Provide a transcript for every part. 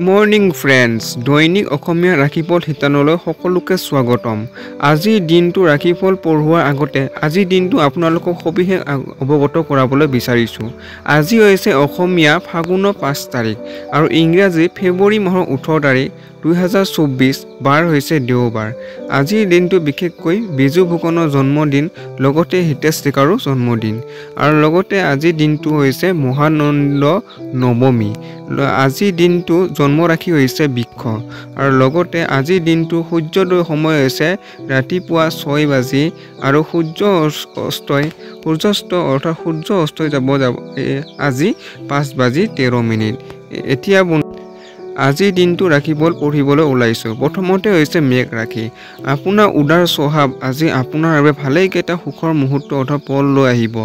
Morning friends, দৈনিক অসমীয়া ৰাশিফল শিতানলৈ সকলোকে স্বাগতম। আজিৰ দিনটো ৰাশিফল পঢ়োৱাৰ আগতে আজিৰ দিনটো আপোনালোকক সবিশেষ অৱগত কৰাবলৈ বিচাৰিছোঁ। আজি হৈছে অসমীয়া ফাগুনৰ 5 তাৰিখ আৰু ইংৰাজী ফেব্ৰুৱাৰী মাহৰ 18 তাৰিখ 2024, বাৰ হৈছে দেওবাৰ। আজিৰ দিনটো বিশেষকৈ বিজু ফুকনৰ জন্মদিন, লগতে হিতেশ ডেকাৰো জন্মদিন আৰু লগতে আজিৰ দিনটো হৈছে মহানন্দ নৱমী। আজিৰ দিনটো জন্ম ৰাশি হৈছে বৃক্ষ আৰু লগতে আজিৰ দিনটো সূৰ্যোদয় সময় হৈছে ৰাতিপুৱা 6 বাজি আৰু সূৰ্যাস্ত অৰ্থাৎ সূৰ্য অস্ত যাব আজি 5 বাজি 13 মিনিট। এতিয়া আজিৰ দিনটো ৰাশিফল পঢ়িবলৈ ওলাইছোঁ। প্ৰথমতে হৈছে মেঘ ৰাশি। আপোনাৰ উদাৰ স্বভাৱ আজি আপোনাৰ বাবে ভালেইকেইটা সুখৰ মুহূৰ্ত অথবা পল লৈ আহিব।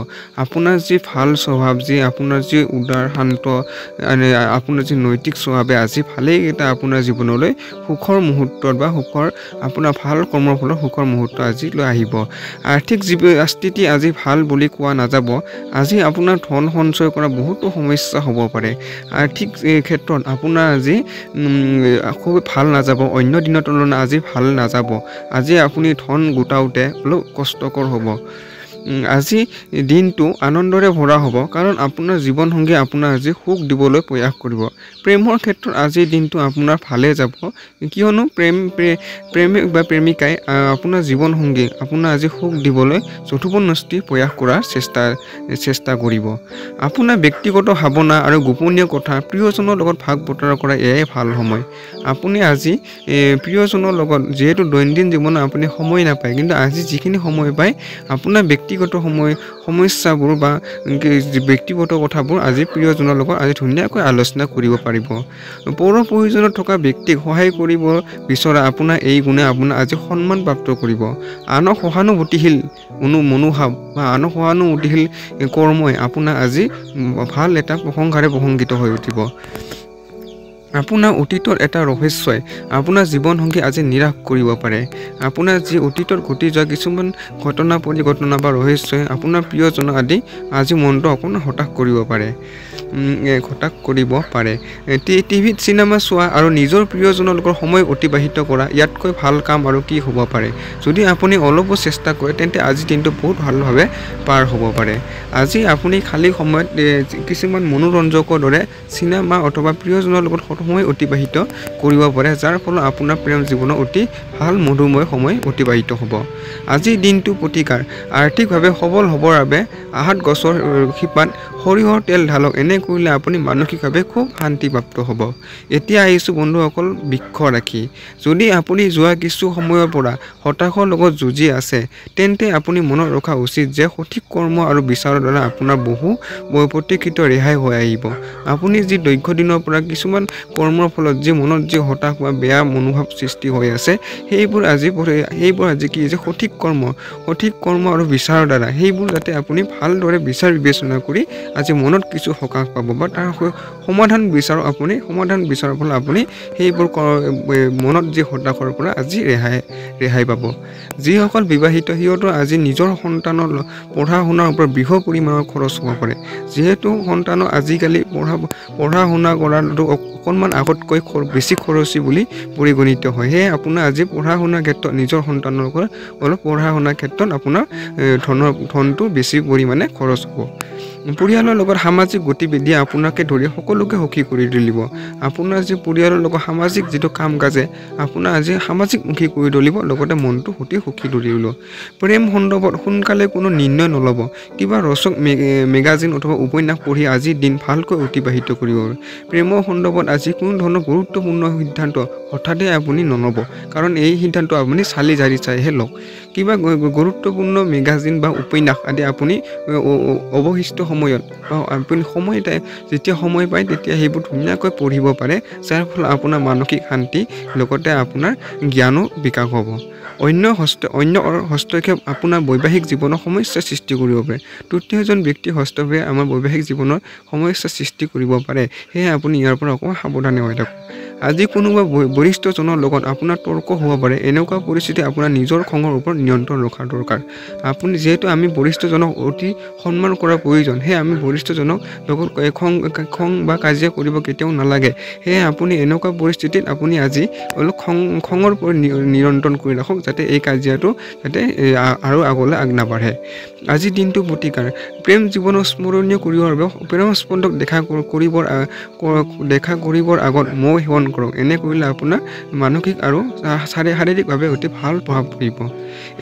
আপোনাৰ যি ভাল স্বভাৱ, আপোনাৰ যি উদাৰ শান্ত, আপোনাৰ যি নৈতিক স্বভাৱে আজি ভালেইকেইটা আপোনাৰ জীৱনলৈ সুখৰ মুহূৰ্তত বা আপোনাৰ ভাল কৰ্মৰ ফলত সুখৰ মুহূৰ্ত আজি লৈ আহিব। আৰ্থিক স্থিতি আজি ভাল বুলি কোৱা নাযাব। আজি আপোনাৰ ধন সঞ্চয় কৰা বহুতো সমস্যা হ'ব পাৰে। আৰ্থিক ক্ষেত্ৰত আপোনাৰ আজি খুব ভাল নাযাব, অন্য দিনৰ তুলনাত আজি ভাল নাযাব। আজি আপুনি ধন গোটাওঁতে অলপ কষ্টকৰ হ'ব। আজি দিনটো আনন্দৰে ভৰা হ'ব, কাৰণ আপোনাৰ জীৱনসংগী আপোনাৰ আজি সুখ দিবলৈ প্ৰয়াস কৰিব। প্ৰেমৰ ক্ষেত্ৰত আজিৰ দিনটো আপোনাৰ ভালে যাব, কিয়নো প্ৰেমিক বা প্ৰেমিকাই আপোনাৰ জীৱনসংগী আপোনাৰ আজি সুখ দিবলৈ যথোপন্নস্তি প্ৰয়াস কৰাৰ চেষ্টা কৰিব। আপোনাৰ ব্যক্তিগত ভাৱনা আৰু গোপনীয় কথা প্ৰিয়জনৰ লগত ভাগ বতৰা কৰা এয়াই ভাল সময়। আপুনি আজি প্ৰিয়জনৰ লগত যিহেতু দৈনন্দিন জীৱনত আপুনি সময় নাপায়, কিন্তু আজি যিখিনি সময় পায় আপোনাৰ ব্যক্তিগত সমস্যাবোৰ বা ব্যক্তিগত কথাবোৰ আজি প্ৰিয়জনৰ লগত আজি ধুনীয়াকৈ আলোচনা কৰিব পাৰিব। পৌৰ প্ৰয়োজনত থকা ব্যক্তিক সহায় কৰিব বিচৰা আপোনাৰ এই গুণে আপোনাৰ আজি সন্মান প্ৰাপ্ত কৰিব। আনক সহানুভূতিশীল মনোভাৱ বা আনক সহানুভূতিশীল কৰ্মই আপোনাৰ আজি ভাল এটা প্ৰশংসাৰে প্ৰশংসিত হৈ উঠিব। আপোনাৰ অতীতৰ এটা ৰহস্যই আপোনাৰ জীৱনসংগী আজি নিৰাশ কৰিব পাৰে। আপোনাৰ যি অতীতত ঘটি যোৱা কিছুমান ঘটনা বা ৰহস্যই আপোনাৰ প্ৰিয়জনক আজি মনটো অকণমান হতাশ কৰিব পাৰে। টিভিত চিনেমা চোৱা আৰু নিজৰ প্ৰিয়জনৰ লগত সময় অতিবাহিত কৰা ইয়াতকৈ ভাল কাম আৰু কি হ'ব পাৰে। যদি আপুনি অলপো চেষ্টা কৰে তেন্তে আজি দিনটো বহুত ভালভাৱে পাৰ হ'ব পাৰে। আজি আপুনি খালী সময়ত কিছুমান মনোৰঞ্জকৰ দৰে চিনেমা অথবা প্ৰিয়জনৰ লগত সময় অতিবাহিত কৰিব পাৰে, যাৰ ফলত আপোনাৰ প্ৰেম জীৱনৰ অতি ভাল মধুময় সময় অতিবাহিত হ'ব। আজিৰ দিনটো প্ৰতিকাৰ। আৰ্থিকভাৱে সবল হ'বৰ বাবে আহাত গছৰ শিপাত সৰিয়হৰ তেল ঢালক। এনে কৰিলে আপুনি মানসিকভাৱে খুব শান্তিপ্ৰাপ্ত হ'ব। এতিয়া আহিছোঁ বন্ধুসকল বৃক্ষ ৰাশি। যদি আপুনি যোৱা কিছু সময়ৰ পৰা হতাশৰ লগত যুঁজি আছে, তেন্তে আপুনি মনত ৰখা উচিত যে সঠিক কৰ্ম আৰু বিচাৰৰ দ্বাৰা আপোনাৰ বহু প্ৰতীক্ষিত ৰেহাই হৈ আহিব। আপুনি যি দীৰ্ঘদিনৰ পৰা কিছুমান কৰ্মৰ ফলত যি মনত যি হতাশ বা বেয়া মনোভাৱ সৃষ্টি হৈ আছে, সেইবোৰ আজি কি যে সঠিক কৰ্ম আৰু বিচাৰৰ দ্বাৰা সেইবোৰ যাতে আপুনি ভালদৰে বিচাৰ বিবেচনা কৰি আজি মনত কিছু সকাহ পাব বা তাৰ সমাধান বিচাৰৰ ফলত আপুনি সেইবোৰ মনত যি হতাশৰ পৰা আজি ৰেহাই পাব। যিসকল বিবাহিত সিহঁতৰ আজি নিজৰ সন্তানৰ পঢ়া শুনাৰ ওপৰত বৃহৎ পৰিমাণৰ খৰচ হ'ব পাৰে। যিহেতু সন্তানক আজিকালি পঢ়া শুনা কৰাটো অকণমান আগতকৈ বেছি খৰচী বুলি পৰিগণিত হয়। সেয়ে আপোনাৰ আজি পঢ়া শুনাৰ ক্ষেত্ৰত নিজৰ সন্তানৰ লগত অলপ পঢ়া শুনাৰ ক্ষেত্ৰত আপোনাৰ ধনটো বেছি পৰিমাণে খৰচ হ'ব। পৰিয়ালৰ লগত সামাজিক গতিবিধিয়ে আপোনাকে ধৰি সকলোকে সুখী কৰি তুলিব। আপোনাৰ যি পৰিয়ালৰ লগত সামাজিক যিটো কাম কাজে আপোনাৰ আজি সামাজিকমুখী কৰি তুলিব, লগতে মনটো অতি সুখী তুলিব। প্ৰেম সন্দৰ্ভত সোনকালে কোনো নিৰ্ণয় নল'ব। কিবা ৰচক মেগাজিন অথবা উপন্যাস পঢ়ি আজিৰ দিন ভালকৈ অতিবাহিত কৰিব। প্ৰেমৰ সন্দৰ্ভত আজি কোনো ধৰণৰ গুৰুত্বপূৰ্ণ সিদ্ধান্ত হঠাতে আপুনি নল'ব, কাৰণ এই সিদ্ধান্ত আপুনি চালি জাৰি চাইহে লওক। কিবা গুৰুত্বপূৰ্ণ মেগাজিন বা উপন্যাস আদি আপুনি অৱশিষ্ট সময়ত বা আপুনি যেতিয়া সময় পায় তেতিয়া সেইবোৰ ধুনীয়াকৈ পঢ়িব পাৰে, যাৰ ফলত আপোনাৰ মানসিক শান্তি লগতে আপোনাৰ জ্ঞানো বিকাশ হ'ব। অন্য হস্তক্ষেপ আপোনাৰ বৈবাহিক জীৱনৰ সমস্যাৰ সৃষ্টি কৰিব পাৰে। তৃতীয়জন ব্যক্তিৰ হস্তক্ষেপে আমাৰ বৈবাহিক জীৱনৰ সমস্যাৰ সৃষ্টি কৰিব পাৰে। সেয়ে আপুনি ইয়াৰ পৰা অকণমান সাৱধানে হৈ থাকক। আজি কোনোবা বৰিষ্ঠজনৰ লগত আপোনাৰ তৰ্ক হ'ব পাৰে। এনেকুৱা পৰিস্থিতি আপোনাৰ নিজৰ খঙৰ ওপৰত নিয়ন্ত্ৰণ ৰখা দৰকাৰ। আপুনি যিহেতু আমি বৰিষ্ঠজনক অতি সন্মান কৰাৰ প্ৰয়োজন, সেয়ে আমি বৰিষ্ঠজনক লগত খং বা কাজিয়া কৰিব কেতিয়াও নালাগে। সেয়ে আপুনি এনেকুৱা পৰিস্থিতিত আপুনি আজি অলপ খঙৰ ওপৰত নিয়ন্ত্ৰণ কৰি ৰাখক, যাতে এই কাজিয়াটো যাতে আৰু আগলৈ নাবাঢ়ে। আজি দিনটো প্ৰতিকাৰ প্ৰেম জীৱনক স্মৰণীয় কৰিবৰ বাবে প্ৰেম স্পন্দক দেখা কৰিবৰ আগত মৌ সেৱন কৰক। এনে কৰিলে আপোনাৰ মানসিক আৰু শাৰীৰিকভাৱে অতি ভাল প্ৰভাৱ পৰিব।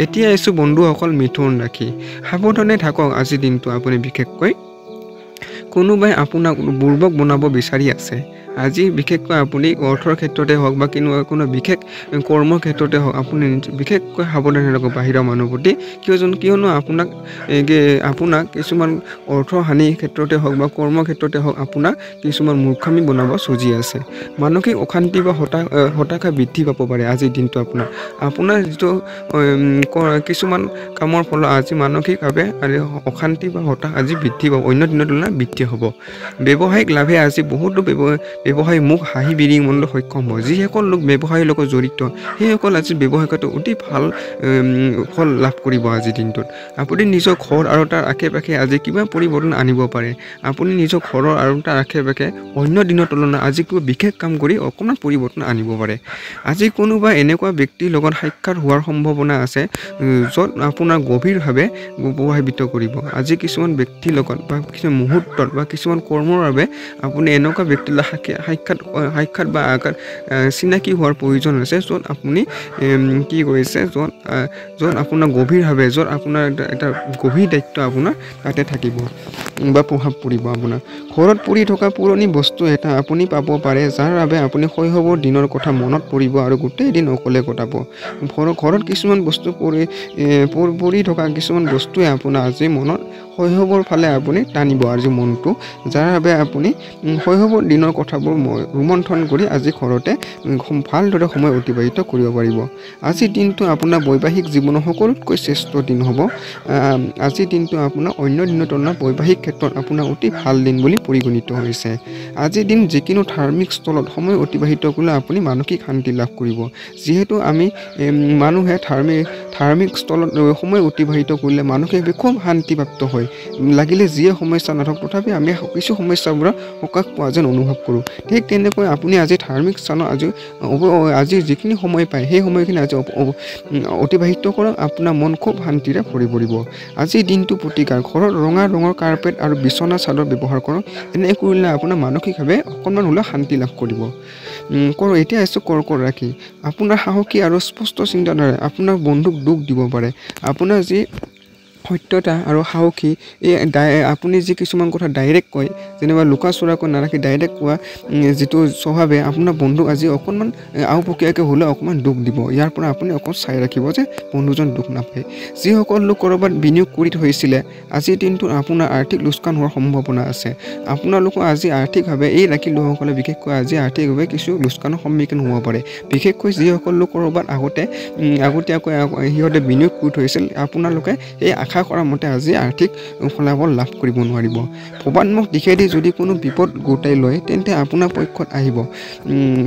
এতিয়া আহিছোঁ বন্ধুসকল মিথুন ৰাশি। সাৱধানে থাকক আজি দিনটো। আপুনি বিশেষকৈ কোনোবাই আপোনাক বুৰ্বক বনাব বিচাৰি আছে। আজি বিশেষকৈ আপুনি অৰ্থৰ ক্ষেত্ৰতে হওক বা কোনো বিশেষ কৰ্মৰ ক্ষেত্ৰতে হওক, আপুনি বিশেষকৈ সাৱধানে থাকক বাহিৰৰ মানুহৰ প্ৰতি। কিয়নো আপোনাক কিছুমান অৰ্থ হানিৰ ক্ষেত্ৰতে হওক বা কৰ্মৰ ক্ষেত্ৰতে হওক আপোনাক কিছুমান মূৰ্খামি বনাব খুজি আছে। মানসিক অশান্তি বা হতাশা বৃদ্ধি পাব পাৰে আজিৰ দিনটো আপোনাৰ যিটো কিছুমান কামৰ ফলত আজি মানসিকভাৱে অশান্তি বা হতাশ আজি বৃদ্ধি পাব, অন্য দিনৰ তুলনাত বৃদ্ধি হ'ব। ব্যৱসায়িক লাভে আজি বহুতো ব্যৱসায়ী মুখ হাঁহি বিৰিঙিবলৈ সক্ষম হয়। যিসকল লোক ব্যৱসায়ৰ লগত জড়িত সেইসকল আজি ব্যৱসায়িকত অতি ভাল ফল লাভ কৰিব আজিৰ দিনটোত। আপুনি নিজৰ ঘৰ আৰু তাৰ আশে পাশে আজি কিবা পৰিৱৰ্তন আনিব পাৰে। আপুনি নিজৰ ঘৰৰ আৰু তাৰ আশে পাশে অন্য দিনৰ তুলনাত আজি কিবা বিশেষ কাম কৰি অকণমান পৰিৱৰ্তন আনিব পাৰে। আজি কোনোবা এনেকুৱা ব্যক্তিৰ লগত সাক্ষাৎ হোৱাৰ সম্ভাৱনা আছে য'ত আপোনাৰ গভীৰভাৱে প্ৰভাৱিত কৰিব। আজি কিছুমান ব্যক্তিৰ লগত বা কিছুমান মুহূৰ্তত বা কিছুমান কৰ্মৰ বাবে আপুনি এনেকুৱা ব্যক্তিৰ লগত সাক্ষাৎ বা চিনাকি হোৱাৰ প্ৰয়োজন আছে, য'ত আপুনি কি কৰিছে, য'ত আপোনাৰ গভীৰভাৱে য'ত আপোনাৰ এটা গভীৰ দায়িত্ব আপোনাৰ তাতে থাকিব বা প্ৰভাৱ পৰিব। আপোনাৰ ঘৰত পৰি থকা পুৰণি বস্তু এটা আপুনি পাব পাৰে, যাৰ বাবে আপুনি শৈশৱৰ দিনৰ কথা মনত পৰিব আৰু গোটেই দিন অকলে কটাব। ঘৰত কিছুমান বস্তু পৰি থকা কিছুমান বস্তুৱে আপোনাৰ আজি মনত শৈশৱৰ ফালে আপুনি টানিব আজি মনটো, যাৰ বাবে আপুনি শৈশৱৰ দিনৰ কথাবোৰ ৰোমন্থন কৰি আজি ঘৰতে ভালদৰে সময় অতিবাহিত কৰিব পাৰিব। আজিৰ দিনটো আপোনাৰ বৈবাহিক জীৱনৰ সকলোতকৈ শ্ৰেষ্ঠ দিন হ'ব। আজিৰ দিনটো আপোনাৰ অন্য দিনৰ তুলনাত বৈবাহিক ক্ষেত্ৰত আপোনাৰ অতি ভাল দিন বুলি পৰিগণিত হৈছে। আজিৰ দিন যিকোনো ধাৰ্মিক স্থলত সময় অতিবাহিত কৰিলে আপুনি মানসিক শান্তি লাভ কৰিব। যিহেতু আমি মানুহে ধাৰ্মিক স্থলত সময় অতিবাহিত কৰিলে মানসিকভাৱে খুব শান্তিপ্ৰাপ্ত হয়। লাগিলে যিয়ে সমস্যা নাথাকক, তথাপি আমি কিছু সমস্যাবোৰত সকাহ পোৱা যেন অনুভৱ কৰোঁ। ঠিক তেনেকৈ আপুনি আজি ধাৰ্মিক স্থানত আজি যিখিনি সময় পায় সেই সময়খিনি আজি অতিবাহিত কৰক, আপোনাৰ মন খুব শান্তিৰে ভৰি পৰিব। আজিৰ দিনটো প্ৰতিকাৰ ঘৰত ৰঙা ৰঙৰ কাৰ্পেট আৰু বিচনা চাদৰ ব্যৱহাৰ কৰক। এনে কৰিলে আপোনাৰ মানসিকভাৱে অকণমান হ'লেও শান্তি লাভ কৰিব। এতিয়া আহিছোঁ কৰ্কট ৰাশি। আপোনাৰ সাহসী আৰু স্পষ্ট চিন্তাধাৰাই আপোনাৰ বন্ধুক দুখ দিব পাৰে। আপোনাৰ যি সত্যতা আৰু সাহসী আপুনি যি কিছুমান কথা ডাইৰেক্ট কয়, যেনিবা লুকা চুৰাকৈ নাৰাখি ডাইৰেক্ট কোৱা যিটো স্বভাৱে আপোনাৰ বন্ধুক আজি অকণমান আওপকীয়াকৈ হ'লেও অকণমান দুখ দিব। ইয়াৰ পৰা আপুনি অকণ চাই ৰাখিব যে বন্ধুজন দুখ নাপায়। যিসকল লোক ক'ৰবাত বিনিয়োগ কৰি থৈছিলে, আজিৰ দিনটোত আপোনাৰ আৰ্থিক লোকচান হোৱাৰ সম্ভাৱনা আছে। আপোনালোকৰ আজি আৰ্থিকভাৱে এই ৰাশিৰ লোকসকলে বিশেষকৈ আজি আৰ্থিকভাৱে কিছু লোকচানৰ সন্মুখীন হ'ব পাৰে। বিশেষকৈ যিসকল লোক ক'ৰবাত আগতীয়াকৈ সিহঁতে বিনিয়োগ কৰি থৈছিল, আপোনালোকে এই আশা কৰা মতে আজি আৰ্থিক ফলাফল লাভ কৰিব নোৱাৰিব। ভবাত্মক দিশেদি যদি কোনো বিপদ গোটাই লয়, তেন্তে আপোনাৰ পক্ষত আহিব।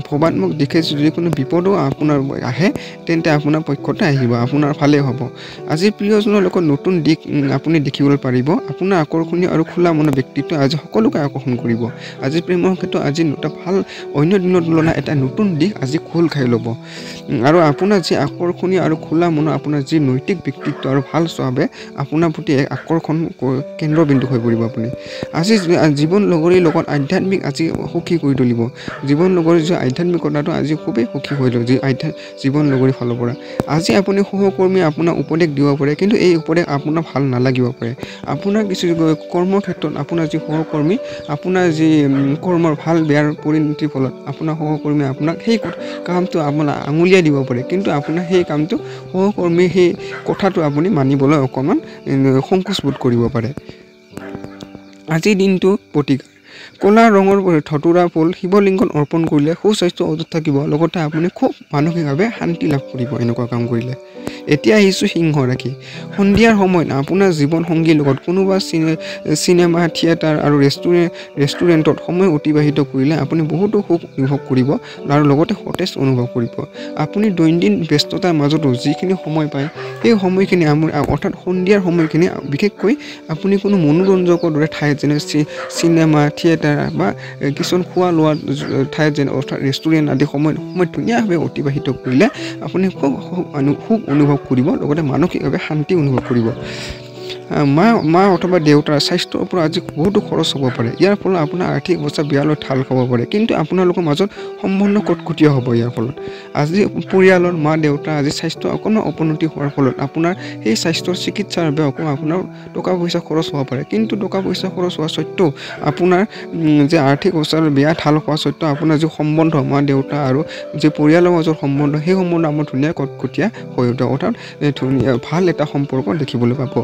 ভবাত্মক দিশে যদি কোনো বিপদো আপোনাৰ আহে, তেন্তে আপোনাৰ পক্ষতে আহিব, আপোনাৰ ভালেই হ'ব। আজি প্ৰিয়জনৰ লগত নতুন দিশ আপুনি দেখিবলৈ পাৰিব। আপোনাৰ আকৰ্ষণীয় আৰু খোলা মনৰ ব্যক্তিত্ব আজি সকলোকে আকৰ্ষণ কৰিব। আজি প্ৰেমৰ ক্ষেত্ৰত আজি এটা ভাল অন্য দিনৰ তুলনাত এটা নতুন দিশ আজি খোল খাই ল'ব। আৰু আপোনাৰ যি আকৰ্ষণীয় আৰু খোলা মনৰ আপোনাৰ যি নৈতিক ব্যক্তিত্ব আৰু ভাল স্বভাৱে আপোনাৰ প্ৰতি এক আকৰ্ষণ কেন্দ্ৰবিন্দু হৈ পৰিব আপুনি। আজি জীৱন লগৰীৰ লগত আধ্যাত্মিক আজি সুখী কৰি তুলিব। জীৱন লগৰীৰ যি আধ্যাত্মিকতাটো আজি খুবেই সুখী হৈ লয় জীৱন লগৰীৰ ফালৰ পৰা। আজি আপুনি সহকৰ্মীয়ে আপোনাক উপদেশ দিব পাৰে, কিন্তু এই উপদেশ আপোনাৰ ভাল নালাগিব পাৰে। আপোনাৰ কিছু কৰ্মৰ ক্ষেত্ৰত আপোনাৰ যি সহকৰ্মী, আপোনাৰ যি কৰ্মৰ ভাল বেয়াৰ পৰিণতিৰ ফলত আপোনাৰ সহকৰ্মীয়ে আপোনাক সেই কামটো আপোনাৰ আঙুলিয়াই দিব পাৰে, কিন্তু আপোনাৰ সেই কামটো সহকৰ্মীয়ে সেই কথাটো আপুনি মানিবলৈ অকণমান সংকোচ বোধ কৰিব পাৰে। আজিৰ দিনটো প্ৰতিকাৰ ক'লা ৰঙৰ ধতুৰা ফুল শিৱলিংগত অৰ্পণ কৰিলে সুস্বাস্থ্য অটুট থাকিব, লগতে আপুনি খুব মানসিকভাৱে শান্তি লাভ কৰিব এনেকুৱা কাম কৰিলে। এতিয়া আহিছোঁ সিংহ ৰাশি। সন্ধিয়াৰ সময়ত আপোনাৰ জীৱন সংগীৰ লগত কোনোবা চিনেমা, থিয়েটাৰ আৰু ৰেষ্টুৰেণ্টত সময় অতিবাহিত কৰিলে আপুনি বহুতো সুখ অনুভৱ কৰিব আৰু লগতে সতেজ অনুভৱ কৰিব। আপুনি দৈনন্দিন ব্যস্ততাৰ মাজতো যিখিনি সময় পায় সেই সময়খিনি অৰ্থাৎ সন্ধিয়াৰ সময়খিনি বিশেষকৈ আপুনি কোনো মনোৰঞ্জকৰ দৰে ঠাইত যেনে চিনেমা, থিয়েটাৰ বা কিছুমান খোৱা লোৱা ঠাইত যেনে অৰ্থাৎ ৰেষ্টুৰেণ্ট আদি সময়ত ধুনীয়াভাৱে অতিবাহিত কৰিলে আপুনি খুব সুখ অনুভৱ কৰিব, লগতে মানসিকভাৱে শান্তি অনুভৱ কৰিব। মা অথবা দেউতাৰ স্বাস্থ্যৰ ওপৰত আজি বহুতো খৰচ হ'ব পাৰে। ইয়াৰ ফলত আপোনাৰ আৰ্থিক অৱস্থা বেয়ালৈ ঢাল খাব পাৰে, কিন্তু আপোনালোকৰ মাজত সম্বন্ধ কটকটীয়া হ'ব। ইয়াৰ ফলত আজি পৰিয়ালৰ মা দেউতাৰ আজি স্বাস্থ্য অকণমান অৱনতি হোৱাৰ ফলত আপোনাৰ সেই স্বাস্থ্যৰ চিকিৎসাৰ বাবে অকণমান আপোনাৰ টকা পইচা খৰচ হ'ব পাৰে, কিন্তু টকা পইচা খৰচ হোৱা স্বত্বেও আপোনাৰ যে আৰ্থিক অৱস্থাৰ বেয়া ঢাল হোৱা স্বত্বেও আপোনাৰ যি সম্বন্ধ মা দেউতা আৰু যি পৰিয়ালৰ মাজৰ সম্বন্ধ সেই সম্বন্ধ আমাৰ ধুনীয়া কটকটীয়া হৈ উঠে, অৰ্থাৎ ধুনীয়া ভাল এটা সম্পৰ্ক দেখিবলৈ পাব।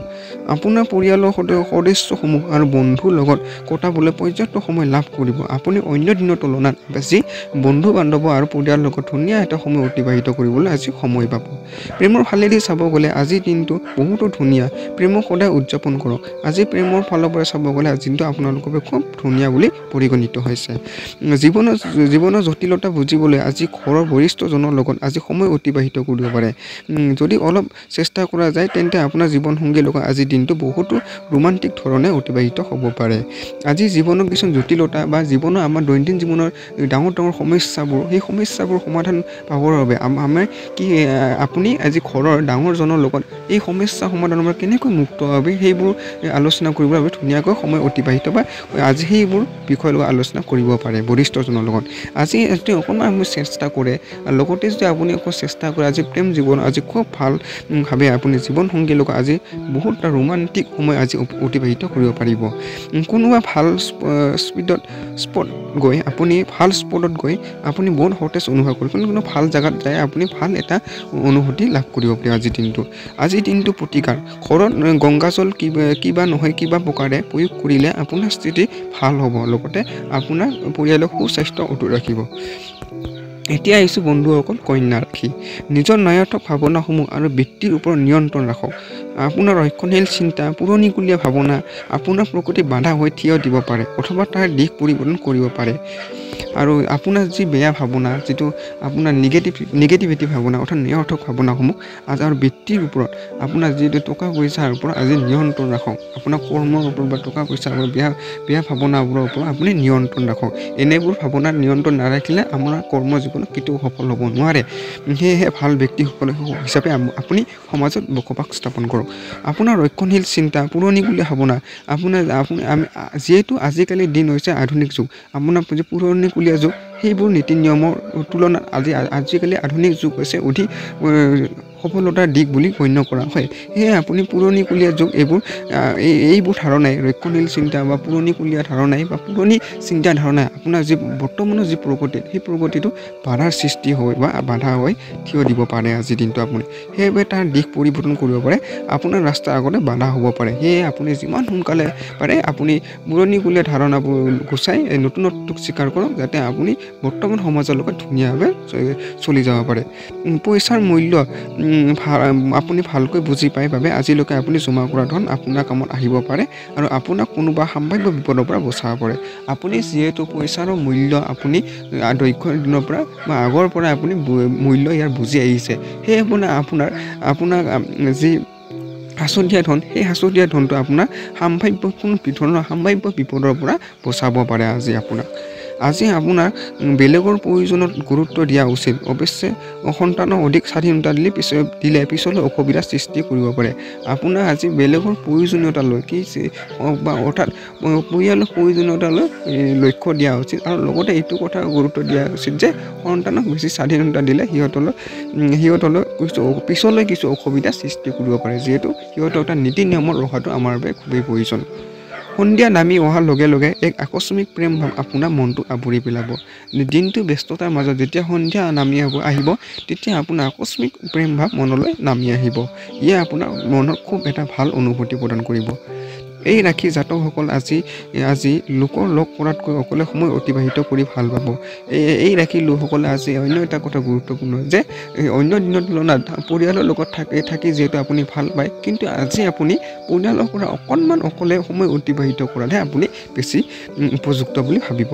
আপোনাৰ পৰিয়ালৰ সদস্যসমূহ আৰু বন্ধুৰ লগত কটাবলৈ পৰ্যাপ্ত সময় লাভ কৰিব। আপুনি অন্য দিনৰ তুলনাত বেছি বন্ধু বান্ধৱ আৰু পৰিয়ালৰ লগত ধুনীয়া এটা সময় অতিবাহিত কৰিবলৈ আজি সময় পাব। প্ৰেমৰ ফালেদি চাব গ'লে আজিৰ দিনটো বহুতো ধুনীয়া। প্ৰেমক সদায় উদযাপন কৰক। আজি প্ৰেমৰ ফালৰ পৰা চাব গ'লে আজি দিনটো আপোনালোকৰ বাবে খুব ধুনীয়া বুলি পৰিগণিত হৈছে। জীৱনৰ জটিলতা বুজিবলৈ আজি ঘৰৰ বৰিষ্ঠজনৰ লগত আজি সময় অতিবাহিত কৰিব পাৰে। যদি অলপ চেষ্টা কৰা যায় তেন্তে আপোনাৰ জীৱনসংগীৰ লগত আজিৰ দিনটো বহুতো ৰোমান্টিক ধৰণে অতিবাহিত হ'ব পাৰে। আজি জীৱনৰ কিছুমান জটিলতা বা জীৱনৰ আমাৰ দৈনন্দিন জীৱনৰ ডাঙৰ সমস্যাবোৰ, সেই সমস্যাবোৰ সমাধান পাবৰ বাবে আপুনি আজি ঘৰৰ ডাঙৰজনৰ লগত এই সমস্যা সমাধানৰ পৰা কেনেকৈ মুক্ত হবে সেইবোৰ আলোচনা কৰিবৰ বাবে ধুনীয়াকৈ সময় অতিবাহিত বা আজি সেইবোৰ বিষয়ৰ লগত আলোচনা কৰিব পাৰে বৰিষ্ঠজনৰ লগত। আজি অকণমান আপুনি চেষ্টা কৰে, লগতে যদি আপুনি আকৌ চেষ্টা কৰে আজি প্ৰেম জীৱন আজি খুব ভালভাৱে আপুনি জীৱনসংগীৰ লগত আজি বহুত এটা ৰোমান্টিক সময় আজি অতিবাহিত কৰিব পাৰিব। কোনোবা ভাল স্পটত গৈ আপুনি বহুত সতেজ অনুভৱ কৰিব, কোনো ভাল জেগাত যায় আপুনি ভাল এটা অনুভূতি লাভ কৰিব পাৰে আজিৰ দিনটো। আজিৰ দিনটো প্ৰতিকাৰ ঘৰত গংগাজল কিবা নহয় কিবা প্ৰকাৰে প্ৰয়োগ কৰিলে আপোনাৰ স্থিতি ভাল হ'ব, লগতে আপোনাৰ পৰিয়ালক সুস্বাস্থ্য অটুট ৰাখিব। এতিয়া আহিছোঁ বন্ধুসকল কন্যা ৰাশি। নিজৰ নয়াৰ্থক ভাৱনাসমূহ আৰু বৃত্তিৰ ওপৰত নিয়ন্ত্ৰণ ৰাখক। আপোনাৰ ৰক্ষণশীল চিন্তা, পুৰণিকলীয়া ভাৱনা আপোনাৰ প্ৰকৃতি বাধা হৈ থিয় দিব পাৰে অথবা তাৰ দিশ পৰিৱৰ্তন কৰিব পাৰে। আৰু আপোনাৰ যি বেয়া ভাৱনা, যিটো আপোনাৰ নিগেটিভিটি ভাৱনা অৰ্থাৎ নিৰৰ্থক ভাৱনাসমূহ আৰু বৃত্তিৰ ওপৰত আপোনাৰ যিটো টকা পইচাৰ ওপৰত আজি নিয়ন্ত্ৰণ ৰাখক। আপোনাৰ কৰ্মৰ ওপৰত বা টকা পইচাৰ ওপৰত বেয়া ভাৱনাবোৰৰ ওপৰত আপুনি নিয়ন্ত্ৰণ ৰাখক। এনেবোৰ ভাৱনাত নিয়ন্ত্ৰণ নাৰাখিলে আপোনাৰ কৰ্ম জীৱনত কেতিয়াও সফল হ'ব নোৱাৰে। সেয়েহে ভাল ব্যক্তিসকল হিচাপে আপুনি সমাজত বসবাস স্থাপন কৰক। আপোনাৰ ৰক্ষণশীল চিন্তা, পুৰণিকলীয়া ভাৱনা যিহেতু আজিকালিৰ দিন হৈছে আধুনিক যুগ, আপোনাৰ যি পুৰণিকলীয়া যুগ সেইবোৰ নীতি নিয়মৰ তুলনাত আজিকালি আধুনিক যুগ হৈছে অধিক সফলতাৰ দিশ বুলি গণ্য কৰা হয়। সেয়ে আপুনি পুৰণিকলীয়া যুগ এইবোৰ ধাৰণাই ৰক্ষণশীল চিন্তা বা পুৰণিকলীয়া ধাৰণাই বা পুৰণি চিন্তা ধাৰণাই আপোনাৰ যি বৰ্তমানৰ যি প্ৰগতি সেই প্ৰগতিটো বাধাৰ সৃষ্টি হৈ বা বাধা হৈ থিয় দিব পাৰে আজিৰ দিনটো আপুনি। সেইবাবে তাৰ দিশ পৰিৱৰ্তন কৰিব পাৰে, আপোনাৰ ৰাস্তাৰ আগতে বাধা হ'ব পাৰে। সেয়ে আপুনি যিমান সোনকালে পাৰে আপুনি পুৰণিকলীয়া ধাৰণাবোৰ গুচাই নতুনত্বক স্বীকাৰ কৰক, যাতে আপুনি বৰ্তমান সমাজৰ লগত ধুনীয়াভাৱে চলি যাব পাৰে। পইচাৰ মূল্য আপুনি ভালকৈ বুজি পায় বাবে আজিলৈকে আপুনি জমা কৰা ধন আপোনাৰ কামত আহিব পাৰে আৰু আপোনাক কোনোবা সম্ভাৱ্য বিপদৰ পৰা বচাব পাৰে। আপুনি যিহেতু পইচাৰ মূল্য আপুনি দৈৰ্ঘ্যৰ দিনৰ পৰা বা আগৰ পৰা আপুনি মূল্য ইয়াৰ বুজি আহিছে, সেয়ে আপোনাৰ যি সাঁচতীয়া ধন সেই সাঁচতীয়া ধনটো আপোনাৰ সম্ভাৱ্য বিপদৰ পৰা বচাব পাৰে আজি আপোনাৰ বেলেগৰ প্ৰয়োজনত গুৰুত্ব দিয়া উচিত। অৱশ্যে সন্তানক অধিক স্বাধীনতা দিলে পিছলৈ অসুবিধাৰ সৃষ্টি কৰিব পাৰে। আপোনাৰ আজি বেলেগৰ প্ৰয়োজনীয়তালৈ অৰ্থাৎ পৰিয়ালৰ প্ৰয়োজনীয়তালৈ লক্ষ্য দিয়া উচিত আৰু লগতে এইটো কথা গুৰুত্ব দিয়া উচিত যে সন্তানক বেছি স্বাধীনতা দিলে সিহঁতলৈ পিছলৈ কিছু অসুবিধাৰ সৃষ্টি কৰিব পাৰে, যিহেতু সিহঁতৰ এটা নীতি নিয়মত ৰখাটো আমাৰ বাবে খুবেই প্ৰয়োজন। সন্ধিয়া নামি অহাৰ লগে লগে এক আকস্মিক প্ৰেম ভাৱ আপোনাৰ মনটো আৱৰি পেলাব। দিনটো ব্যস্ততাৰ মাজত যেতিয়া সন্ধিয়া নামি আহিব তেতিয়া আপোনাৰ আকস্মিক প্ৰেম ভাৱ মনলৈ নামি আহিব। ইয়ে আপোনাৰ মনত খুব এটা ভাল অনুভূতি প্ৰদান কৰিব। এই ৰাশি জাতকসকল আজি লোকৰ লগ কৰাতকৈ অকলে সময় অতিবাহিত কৰি ভাল পাব। এই ৰাশিৰ লোকসকলে আজি অন্য এটা কথা গুৰুত্বপূৰ্ণ যে অন্য দিনৰ তুলনাত পৰিয়ালৰ লগত থাকি যিহেতু আপুনি ভাল পায়, কিন্তু আজি আপুনি পৰিয়ালৰ পৰা অকণমান অকলে সময় অতিবাহিত কৰাতহে আপুনি বেছি উপযুক্ত বুলি ভাবিব।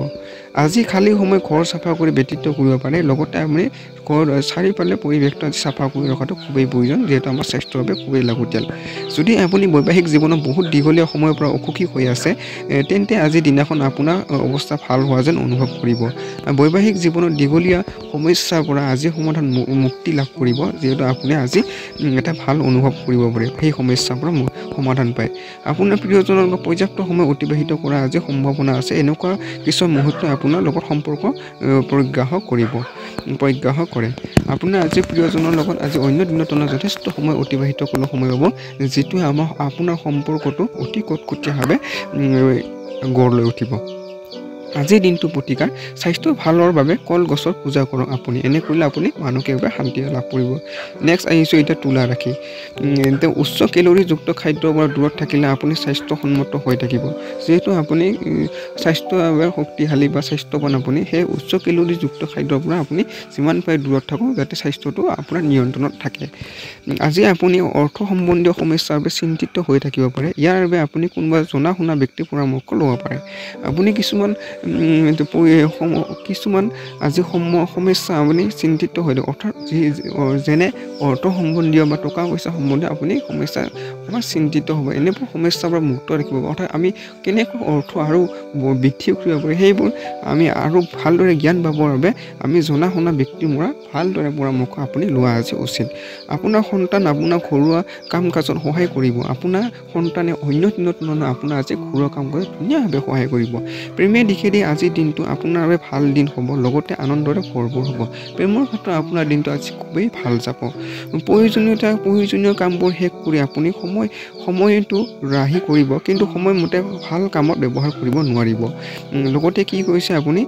আজি খালী সময় ঘৰ চাফা কৰি ব্যতীত কৰিব পাৰে, লগতে আপুনি ঘৰ চাৰিওফালে পৰিৱেশটো আজি চাফা কৰি ৰখাটো খুবেই প্ৰয়োজন, যিহেতু আমাৰ স্বাস্থ্যৰ বাবে খুবেই লাগতিয়াল। যদি আপুনি বৈবাহিক জীৱনত বহুত দীঘলীয়া সময়ৰ পৰা অসুখী হৈ আছে, তেন্তে আজিৰ দিনাখন আপোনাৰ অৱস্থা ভাল হোৱা যেন অনুভৱ কৰিব। বৈবাহিক জীৱনত দীঘলীয়া সমস্যাৰ পৰা আজি সমাধান মুক্তি লাভ কৰিব, যিহেতু আপুনি আজি এটা ভাল অনুভৱ কৰিব পাৰে, সেই সমস্যাৰ পৰা সমাধান পায়। আপোনাৰ প্ৰিয়জনৰ লগত পৰ্যাপ্ত সময় অতিবাহিত কৰা আজি সম্ভাৱনা আছে। এনেকুৱা কিছু মুহূৰ্ত আপোনাৰ লগত সম্পৰ্ক প্ৰগ্ৰাহ কৰে। আপোনাৰ আজি প্ৰিয়জনৰ লগত আজি অন্য দিনৰ তুলনাত যথেষ্ট সময় অতিবাহিত কৰিবলৈ সময় হ'ব, যিটোৱে আপোনাৰ সম্পৰ্কটো অতি কটকটীয়াভাৱে গঢ় লৈ উঠিব। আজিৰ দিনটো প্ৰতিকাৰ স্বাস্থ্য ভালৰ বাবে কলগছৰ পূজা কৰক আপুনি। এনে কৰিলে আপুনি মানসিকভাৱে শান্তি লাভ কৰিব। নেক্সট আহিছোঁ এতিয়া তুলা ৰাশি। উচ্চ কেলৰিযুক্ত খাদ্যৰ পৰা দূৰত থাকিলে আপুনি স্বাস্থ্যসন্মত হৈ থাকিব। যিহেতু আপুনি স্বাস্থ্যৰ বাবে শক্তিশালী বা স্বাস্থ্যৱান, আপুনি সেই উচ্চ কেলৰিযুক্ত খাদ্যৰ পৰা আপুনি যিমান পাৰে দূৰত থাকক, যাতে স্বাস্থ্যটো আপোনাৰ নিয়ন্ত্ৰণত থাকে। আজি আপুনি অৰ্থ সম্বন্ধীয় সমস্যাৰ বাবে চিন্তিত হৈ থাকিব পাৰে। ইয়াৰ বাবে আপুনি কোনোবা জনা শুনা ব্যক্তিৰ পৰামৰ্শ ল'ব পাৰে। আপুনি কিছুমান আজি সমস্যা আপুনি চিন্তিত হৈ থাকে, অৰ্থাৎ যেনে অৰ্থ সম্বন্ধীয় বা টকা পইচা সম্বন্ধীয় আপুনি সমস্যা চিন্তিত হ'ব। এনেবোৰ সমস্যাৰ পৰা মুক্ত ৰাখিব, অৰ্থাৎ আমি কেনেকৈ অৰ্থ আৰু বৃদ্ধি কৰিব পাৰি, সেইবোৰ আমি আৰু ভালদৰে জ্ঞান পাবৰ বাবে আমি জনা শুনা ব্যক্তিৰ পৰা ভালদৰে পৰামৰ্শ আপুনি লোৱা আজি উচিত। আপোনাৰ সন্তান আপোনাৰ ঘৰুৱা কাম কাজত সহায় কৰিব। আপোনাৰ সন্তানে অন্য দিনৰ তুলনাত আপোনাৰ আজি ঘৰুৱা কাম কৰি ধুনীয়াভাৱে সহায় কৰিব। প্ৰেমে দিশেদি আজিৰ দিনটো আপোনাৰ বাবে ভাল দিন হ'ব, লগতে আনন্দৰে ভৰপূৰ হ'ব। প্ৰেমৰ ক্ষেত্ৰত আপোনাৰ দিনটো আজি খুবেই ভাল যাব। প্ৰয়োজনীয় কামবোৰ শেষ কৰি আপুনি সময়টো ৰাহি কৰিব, কিন্তু সময়মতে ভাল কামত ব্যৱহাৰ কৰিব নোৱাৰিব। লগতে কি কৰিছে আপুনি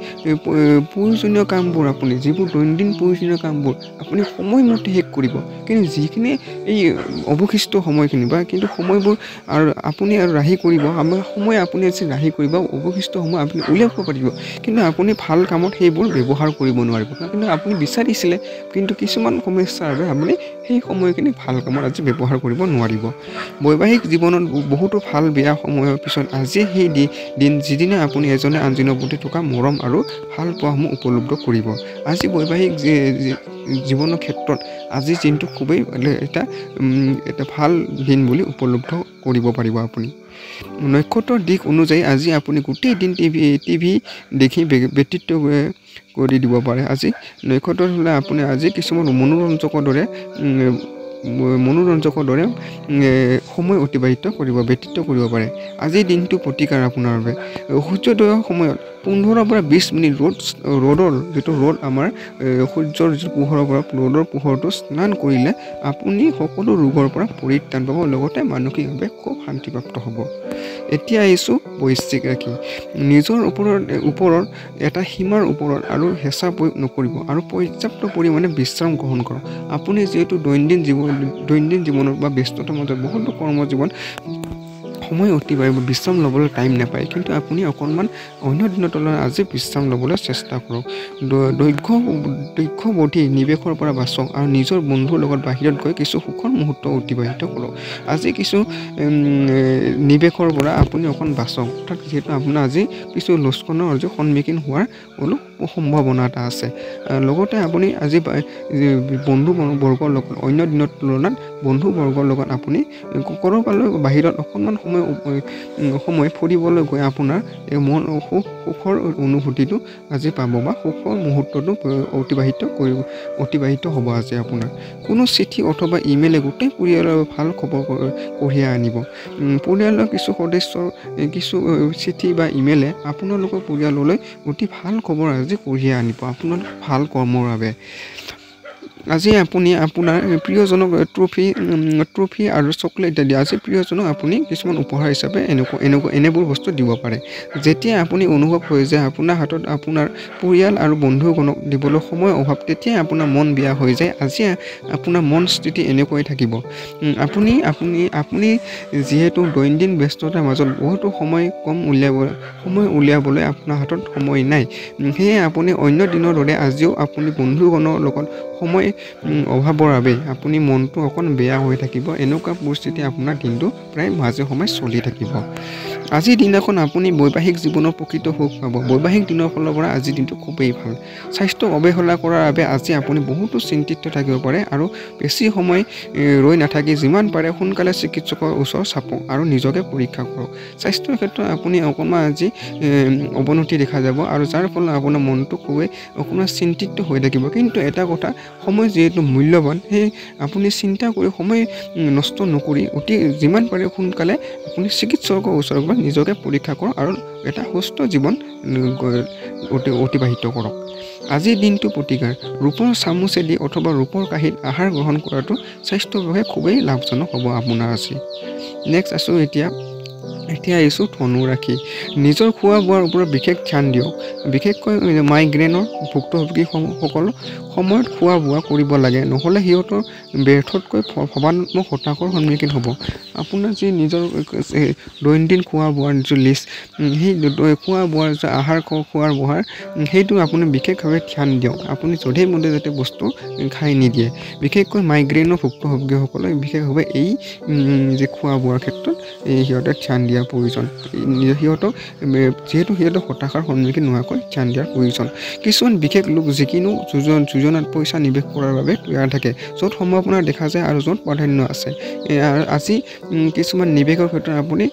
প্ৰয়োজনীয় কামবোৰ, আপুনি যিবোৰ দৈনন্দিন প্ৰয়োজনীয় কামবোৰ আপুনি সময়মতে শেষ কৰিব, কিন্তু যিখিনি এই অৱশিষ্ট সময়খিনি বা কিন্তু সময়বোৰ আপুনি ৰাহি কৰিব, আমাৰ সময় আপুনি আজি ৰাহি কৰিব, অৱশিষ্ট সময় আপুনি উলিয়াব পাৰিব, কিন্তু আপুনি ভাল কামত সেইবোৰ ব্যৱহাৰ কৰিব নোৱাৰিব। কিন্তু আপুনি বিচাৰিছিলে, কিন্তু কিছুমান সমস্যাৰ বাবে আপুনি সেই সময়খিনি ভাল কামত আজি ব্যৱহাৰ কৰিব নোৱাৰিব। বৈবাহিক জীৱনত বহুতো ভাল বেয়া সময়ৰ পিছত আজি সেই দিন যিদিনা আপুনি এজনে আনজনৰ প্ৰতি থকা মৰম আৰু ভাল পোৱাসমূহ উপলব্ধ কৰিব। আজি বৈবাহিক জীৱনৰ ক্ষেত্ৰত আজিৰ দিনটো খুবেই এটা ভাল দিন বুলি উপলব্ধ কৰিব পাৰিব আপুনি। নক্ষত্ৰৰ দিশ অনুযায়ী আজি আপুনি গোটেই দিন টিভি দেখি ব্যতীত কৰি দিব পাৰে। আজি নক্ষত্ৰত হ'লে আপুনি আজি কিছুমান মনোৰঞ্জকৰ দৰে সময় অতিবাহিত ব্যতীত কৰিব পাৰে। আজিৰ দিনটো প্ৰতিকাৰ আপোনাৰ বাবে সূৰ্যোদয়ৰ সময়ত 15 পৰা 20 মিনিট ৰ'দৰ যিটো ৰ'দ আমাৰ সূৰ্যৰ যিটো পোহৰৰ পৰা ৰ'দৰ পোহৰটো স্নান কৰিলে আপুনি সকলো ৰোগৰ পৰা পৰিত্ৰাণ পাব, লগতে মানসিকভাৱে খুব শান্তিপ্ৰাপ্ত হ'ব। এতিয়া আহিছোঁ বৃশ্চিক ৰাশি। নিজৰ ওপৰত এটা সীমাৰ ওপৰত আৰু হেঁচা প্ৰয়োগ নকৰিব আৰু পৰ্যাপ্ত পৰিমাণে বিশ্ৰাম গ্ৰহণ কৰক। আপুনি যিহেতু দৈনন্দিন জীৱনত বা ব্যস্ততাৰ মাজত বহুতো কৰ্মজীৱন সময় অতিবাহিত বিশ্ৰাম ল'বলৈ টাইম নাপায়, কিন্তু আপুনি অকণমান অন্য দিনৰ তুলনাত আজি বিশ্ৰাম ল'বলৈ চেষ্টা কৰক। দৈৰ্ঘ্যৱধি নিৱেশৰ পৰা বাচক আৰু নিজৰ বন্ধুৰ লগত বাহিৰত গৈ কিছু সুখৰ মুহূৰ্ত অতিবাহিত কৰক। আজি কিছু নিৱেশৰ পৰা আপুনি অকণ বাচক, অৰ্থাৎ যিহেতু আপোনাৰ আজি কিছু লোকচানৰ সন্মুখীন হোৱাৰ অলপ সম্ভাৱনা এটা আছে। লগতে আপুনি আজি বন্ধুবৰ্গৰ লগত অন্য দিনৰ তুলনাত বন্ধুবৰ্গৰ লগত আপুনি ক'ৰবালৈ বাহিৰত অকণমান সময় ফুৰিবলৈ গৈ আপোনাৰ সুখৰ অনুভূতিটো আজি পাব বা সুখৰ মুহূৰ্তটো অতিবাহিত হ'ব আজি আপোনাৰ। কোনো চিঠি অথবা ইমেইলে গোটেই পৰিয়ালৰ ভাল খবৰ কঢ়িয়াই আনিব। পৰিয়ালৰ কিছু সদস্যৰ কিছু চিঠি বা ইমেইলে আপোনালোকৰ পৰিয়াললৈ অতি ভাল খবৰ আজি কঢ়িয়াই আনিব আপোনাৰ ভাল কৰ্মৰ বাবে। আজি আপুনি আপোনাৰ প্ৰিয়জনক ট্ৰফি আৰু চকলেট ইত্যাদি আজি প্ৰিয়জনক আপুনি কিছুমান উপহাৰ হিচাপে এনেবোৰ বস্তু দিব পাৰে। যেতিয়া আপুনি অনুভৱ হয় যে আপোনাৰ হাতত আপোনাৰ পৰিয়াল আৰু বন্ধুগণক দিবলৈ সময় অভাৱ, তেতিয়া আপোনাৰ মন বেয়া হৈ যায়। আজি আপোনাৰ মন স্থিতি এনেকৈ থাকিব। আপুনি যিহেতু দৈনন্দিন ব্যস্ততাৰ মাজত বহুতো সময় উলিয়াবলৈ আপোনাৰ হাতত সময় নাই। সেয়ে আপুনি অন্য দিনৰ দৰে আজিও আপুনি বন্ধুগণৰ লগত সময় অভাৱৰ বাবে আপুনি মনটো অকণ বেয়া হৈ থাকিব। এনেকুৱা পৰিস্থিতি আপোনাৰ দিনটো প্ৰায় মাজে সময়ে চলি থাকিব। আজিৰ দিনাখন আপুনি বৈবাহিক জীৱনৰ প্ৰকৃত সুখ পাব। বৈবাহিক দিনৰ ফালৰ পৰা আজিৰ দিনটো খুবেই ভাল। স্বাস্থ্য অৱহেলা কৰাৰ বাবে আজি আপুনি বহুতো চিন্তিত থাকিব পাৰে আৰু বেছি সময় ৰৈ নাথাকি যিমান পাৰে সোনকালে চিকিৎসকৰ ওচৰত চাপক আৰু নিজকে পৰীক্ষা কৰক। স্বাস্থ্যৰ ক্ষেত্ৰত আপুনি অকণমান আজি অৱনতি দেখা যাব আৰু যাৰ ফলত আপোনাৰ মনটো খুবেই অকণমান চিন্তিত হৈ থাকিব। কিন্তু এটা কথা, সময় যিহেতু মূল্যৱান, সেয়ে আপুনি চিন্তা কৰি সময় নষ্ট নকৰি যিমান পাৰে সোনকালে আপুনি চিকিৎসকৰ ওচৰৰ পৰা নিজকে পৰীক্ষা কৰক আৰু এটা সুস্থ জীৱন অতিবাহিত কৰক। আজিৰ দিনটো প্ৰতিকাৰ, ৰূপৰ চামুচেদি অথবা ৰূপৰ কাঁহীত আহাৰ গ্ৰহণ কৰাটো স্বাস্থ্যৰ বাবে খুবেই লাভজনক হ'ব আপোনাৰ আজি। নেক্সট আছোঁ এতিয়া আহিছোঁ ধনু ৰাশি। নিজৰ খোৱা বোৱাৰ ওপৰত বিশেষ ধ্যান দিয়ক। বিশেষকৈ মাইগ্ৰেনৰ ভুক্তভোগীসকল সময়ত খোৱা বোৱা কৰিব লাগে, নহ'লে সিহঁতৰ ব্যৰ্থতকৈ ভাৱনাত্মক হতাশাৰ সন্মুখীন হ'ব। আপোনাৰ যি নিজৰ দৈনন্দিন খোৱা বোৱাৰ যিটো লিষ্ট, সেই খোৱা বোৱাৰ যে আহাৰ খোৱাৰ বহাৰ, সেইটো আপুনি বিশেষভাৱে ধ্যান দিয়ক। আপুনি যধে মধে যাতে বস্তু খাই নিদিয়ে। বিশেষকৈ মাইগ্ৰেইনৰ ভুক্তভোগীসকলে বিশেষভাৱে এই যে খোৱা বোৱাৰ ক্ষেত্ৰত সিহঁতে ধ্যান দিয়াৰ প্ৰয়োজন। যিহেতু হতাশাৰ সন্মুখীন নোহোৱাকৈ ধ্যান দিয়াৰ প্ৰয়োজন। কিছুমান বিশেষ লোক যিকোনো যোজনাত পইচা নিৱেশ কৰাৰ বাবে তৈয়াৰ থাকে, য'ত সম্ভাৱনা দেখা যায় আৰু য'ত প্ৰাধান্য আছে। আজি কিছুমান নিৱেশৰ ক্ষেত্ৰত আপুনি